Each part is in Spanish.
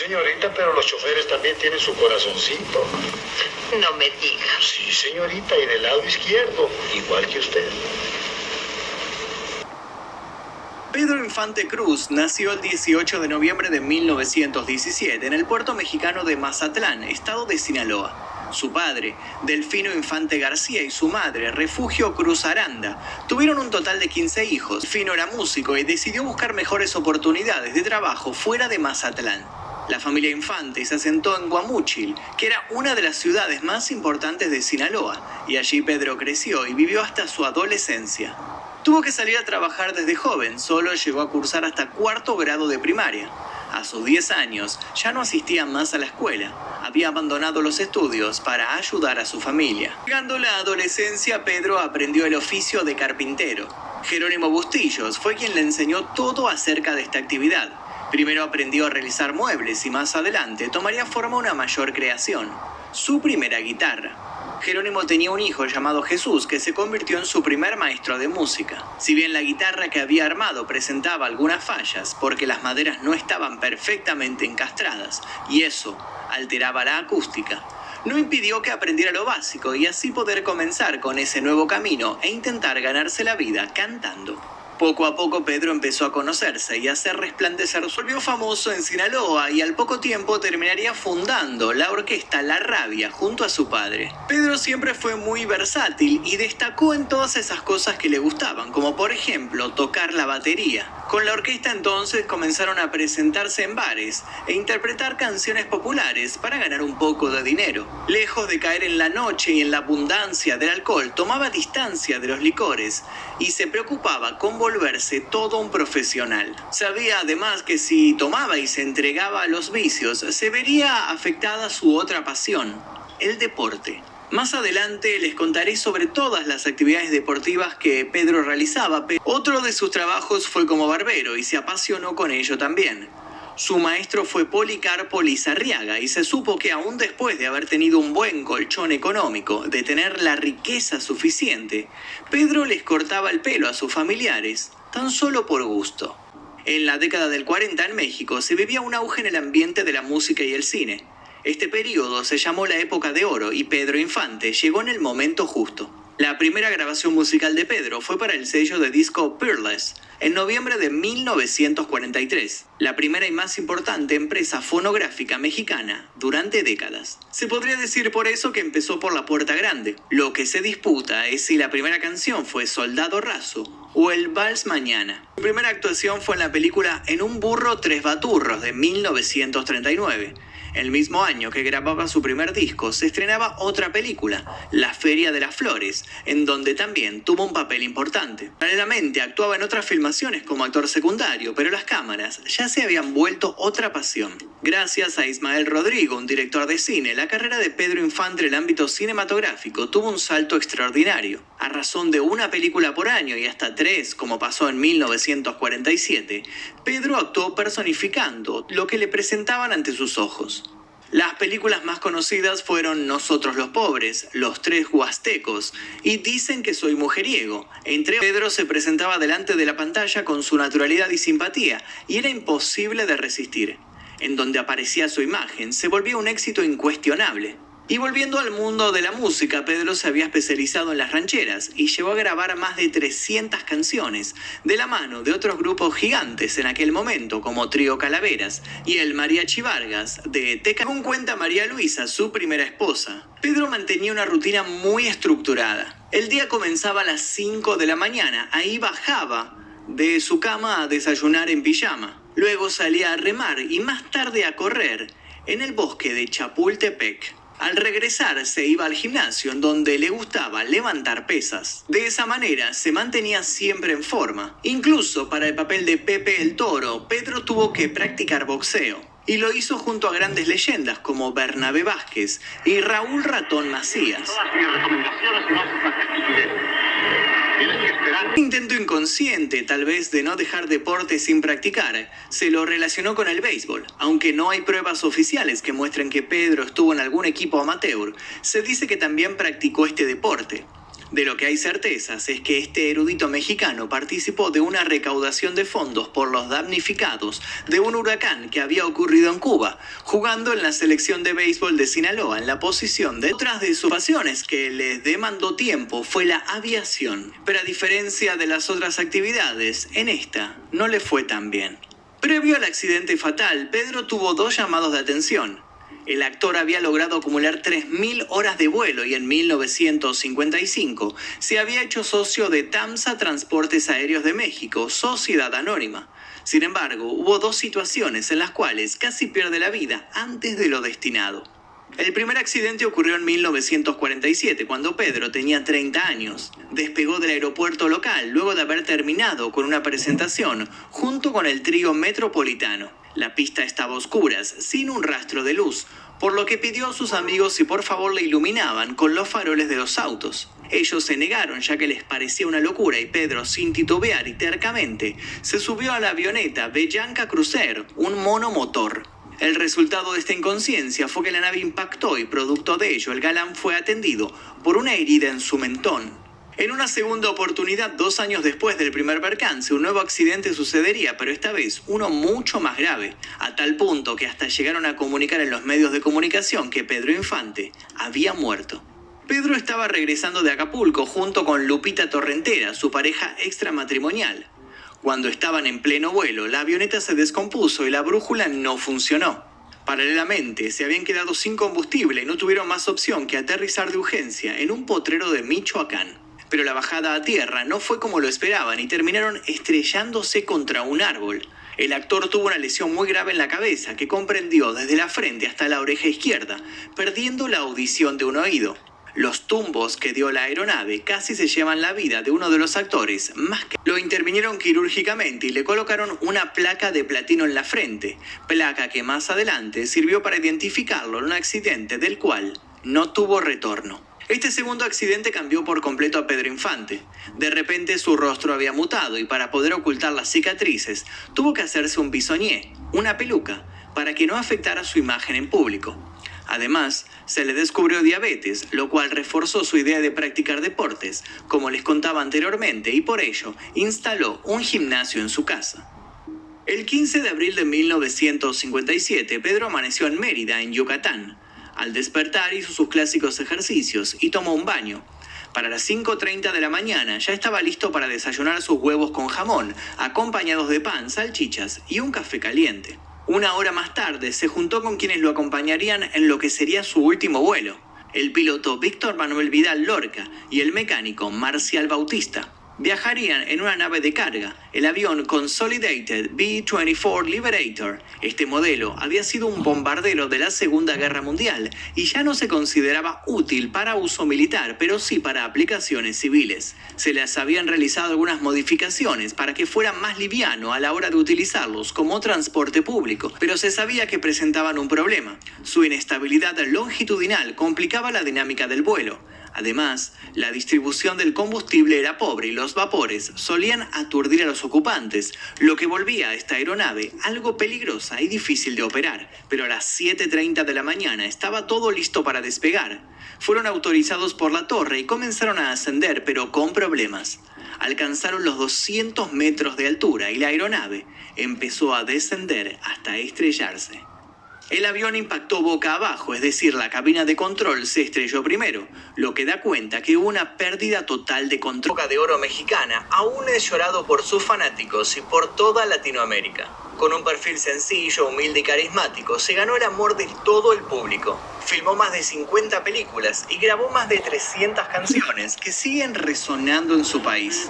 señorita, pero los choferes también tienen su corazoncito. No me diga. Sí, señorita, y del lado izquierdo, igual que usted. Pedro Infante Cruz nació el 18 de noviembre de 1917 en el puerto mexicano de Mazatlán, estado de Sinaloa. Su padre, Delfino Infante García, y su madre, Refugio Cruz Aranda, tuvieron un total de 15 hijos. Delfino era músico y decidió buscar mejores oportunidades de trabajo fuera de Mazatlán. La familia Infante se asentó en Guamúchil, que era una de las ciudades más importantes de Sinaloa, y allí Pedro creció y vivió hasta su adolescencia. Tuvo que salir a trabajar desde joven, solo llegó a cursar hasta cuarto grado de primaria. A sus 10 años ya no asistía más a la escuela, había abandonado los estudios para ayudar a su familia. Llegando la adolescencia, Pedro aprendió el oficio de carpintero. Jerónimo Bustillos fue quien le enseñó todo acerca de esta actividad. Primero aprendió a realizar muebles y más adelante tomaría forma una mayor creación, su primera guitarra. Jerónimo tenía un hijo llamado Jesús que se convirtió en su primer maestro de música. Si bien la guitarra que había armado presentaba algunas fallas porque las maderas no estaban perfectamente encastradas y eso alteraba la acústica, no impidió que aprendiera lo básico y así poder comenzar con ese nuevo camino e intentar ganarse la vida cantando. Poco a poco Pedro empezó a conocerse y a hacer resplandecer. Se volvió famoso en Sinaloa y al poco tiempo terminaría fundando la orquesta La Rabia junto a su padre. Pedro siempre fue muy versátil y destacó en todas esas cosas que le gustaban, como por ejemplo tocar la batería. Con la orquesta entonces comenzaron a presentarse en bares e interpretar canciones populares para ganar un poco de dinero. Lejos de caer en la noche y en la abundancia del alcohol, tomaba distancia de los licores y se preocupaba con volverse todo un profesional. Sabía además que si tomaba y se entregaba a los vicios, se vería afectada su otra pasión, el deporte. Más adelante les contaré sobre todas las actividades deportivas que Pedro realizaba. Otro de sus trabajos fue como barbero y se apasionó con ello también. Su maestro fue Policarpo Lizarriaga y se supo que aún después de haber tenido un buen colchón económico, de tener la riqueza suficiente, Pedro les cortaba el pelo a sus familiares, tan solo por gusto. En la década del 40 en México se vivía un auge en el ambiente de la música y el cine. Este periodo se llamó la época de oro y Pedro Infante llegó en el momento justo. La primera grabación musical de Pedro fue para el sello de disco Peerless, en noviembre de 1943, la primera y más importante empresa fonográfica mexicana durante décadas. Se podría decir por eso que empezó por la puerta grande. Lo que se disputa es si la primera canción fue Soldado Raso o el Vals Mañana. Su primera actuación fue en la película En un burro tres baturros de 1939. El mismo año que grababa su primer disco, se estrenaba otra película, La Feria de las Flores, en donde también tuvo un papel importante. Paralelamente actuaba en otras filmaciones como actor secundario, pero las cámaras ya se habían vuelto otra pasión. Gracias a Ismael Rodrigo, un director de cine, la carrera de Pedro Infante en el ámbito cinematográfico tuvo un salto extraordinario. A razón de una película por año y hasta 3, como pasó en 1947, Pedro actuó personificando lo que le presentaban ante sus ojos. Las películas más conocidas fueron Nosotros los Pobres, Los Tres Huastecos y Dicen que soy mujeriego. Pedro se presentaba delante de la pantalla con su naturalidad y simpatía y era imposible de resistir. En donde aparecía su imagen, se volvía un éxito incuestionable. Y volviendo al mundo de la música, Pedro se había especializado en las rancheras y llegó a grabar más de 300 canciones, de la mano de otros grupos gigantes en aquel momento, como Trío Calaveras y el Mariachi Vargas de Teca. Según cuenta María Luisa, su primera esposa, Pedro mantenía una rutina muy estructurada. El día comenzaba a las 5 de la mañana, ahí bajaba de su cama a desayunar en pijama. Luego salía a remar y más tarde a correr en el bosque de Chapultepec. Al regresar se iba al gimnasio en donde le gustaba levantar pesas. De esa manera se mantenía siempre en forma. Incluso para el papel de Pepe el Toro, Pedro tuvo que practicar boxeo. Y lo hizo junto a grandes leyendas como Bernabé Vázquez y Raúl Ratón Macías. Un intento inconsciente, tal vez, de no dejar deporte sin practicar, se lo relacionó con el béisbol. Aunque no hay pruebas oficiales que muestren que Pedro estuvo en algún equipo amateur, se dice que también practicó este deporte. De lo que hay certezas es que este erudito mexicano participó de una recaudación de fondos por los damnificados de un huracán que había ocurrido en Cuba, jugando en la selección de béisbol de Sinaloa en la posición de otras de sus pasiones que les demandó tiempo fue la aviación. Pero a diferencia de las otras actividades, en esta no le fue tan bien. Previo al accidente fatal, Pedro tuvo 2 llamados de atención. El actor había logrado acumular 3.000 horas de vuelo y en 1955 se había hecho socio de TAMSA Transportes Aéreos de México, sociedad anónima. Sin embargo, hubo 2 situaciones en las cuales casi pierde la vida antes de lo destinado. El primer accidente ocurrió en 1947, cuando Pedro tenía 30 años. Despegó del aeropuerto local luego de haber terminado con una presentación junto con el trío Metropolitano. La pista estaba a oscuras, sin un rastro de luz, por lo que pidió a sus amigos si por favor le iluminaban con los faroles de los autos. Ellos se negaron ya que les parecía una locura y Pedro, sin titubear y tercamente, se subió a la avioneta Bellanca Cruzer, un monomotor. El resultado de esta inconsciencia fue que la nave impactó y producto de ello el galán fue atendido por una herida en su mentón. En una segunda oportunidad, 2 años después del primer percance, un nuevo accidente sucedería, pero esta vez uno mucho más grave, a tal punto que hasta llegaron a comunicar en los medios de comunicación que Pedro Infante había muerto. Pedro estaba regresando de Acapulco junto con Lupita Torrentera, su pareja extramatrimonial. Cuando estaban en pleno vuelo, la avioneta se descompuso y la brújula no funcionó. Paralelamente, se habían quedado sin combustible y no tuvieron más opción que aterrizar de urgencia en un potrero de Michoacán. Pero la bajada a tierra no fue como lo esperaban y terminaron estrellándose contra un árbol. El actor tuvo una lesión muy grave en la cabeza que comprendió desde la frente hasta la oreja izquierda, perdiendo la audición de un oído. Los tumbos que dio la aeronave casi se llevan la vida de uno de los actores más que... Lo intervinieron quirúrgicamente y le colocaron una placa de platino en la frente, placa que más adelante sirvió para identificarlo en un accidente del cual no tuvo retorno. Este segundo accidente cambió por completo a Pedro Infante. De repente su rostro había mutado y para poder ocultar las cicatrices tuvo que hacerse un bisoñé, una peluca, para que no afectara su imagen en público. Además, se le descubrió diabetes, lo cual reforzó su idea de practicar deportes, como les contaba anteriormente, y por ello instaló un gimnasio en su casa. El 15 de abril de 1957, Pedro amaneció en Mérida, en Yucatán. Al despertar hizo sus clásicos ejercicios y tomó un baño. Para las 5:30 de la mañana ya estaba listo para desayunar sus huevos con jamón, acompañados de pan, salchichas y un café caliente. Una hora más tarde se juntó con quienes lo acompañarían en lo que sería su último vuelo, el piloto Víctor Manuel Vidal Lorca y el mecánico Marcial Bautista. Viajarían en una nave de carga, el avión Consolidated B-24 Liberator. Este modelo había sido un bombardero de la Segunda Guerra Mundial y ya no se consideraba útil para uso militar, pero sí para aplicaciones civiles. Se les habían realizado algunas modificaciones para que fuera más liviano a la hora de utilizarlos como transporte público, pero se sabía que presentaban un problema. Su inestabilidad longitudinal complicaba la dinámica del vuelo. Además, la distribución del combustible era pobre y los vapores solían aturdir a los ocupantes, lo que volvía a esta aeronave algo peligrosa y difícil de operar. Pero a las 7:30 de la mañana estaba todo listo para despegar. Fueron autorizados por la torre y comenzaron a ascender, pero con problemas. Alcanzaron los 200 metros de altura y la aeronave empezó a descender hasta estrellarse. El avión impactó boca abajo, es decir, la cabina de control se estrelló primero, lo que da cuenta que hubo una pérdida total de control. Boca de Oro mexicana aún es llorado por sus fanáticos y por toda Latinoamérica. Con un perfil sencillo, humilde y carismático, se ganó el amor de todo el público. Filmó más de 50 películas y grabó más de 300 canciones que siguen resonando en su país.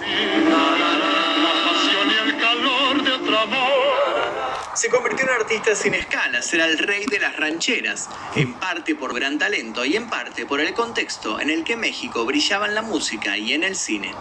Se convirtió en artista sin escalas, era el rey de las rancheras, en parte por gran talento y en parte por el contexto en el que México brillaba en la música y en el cine.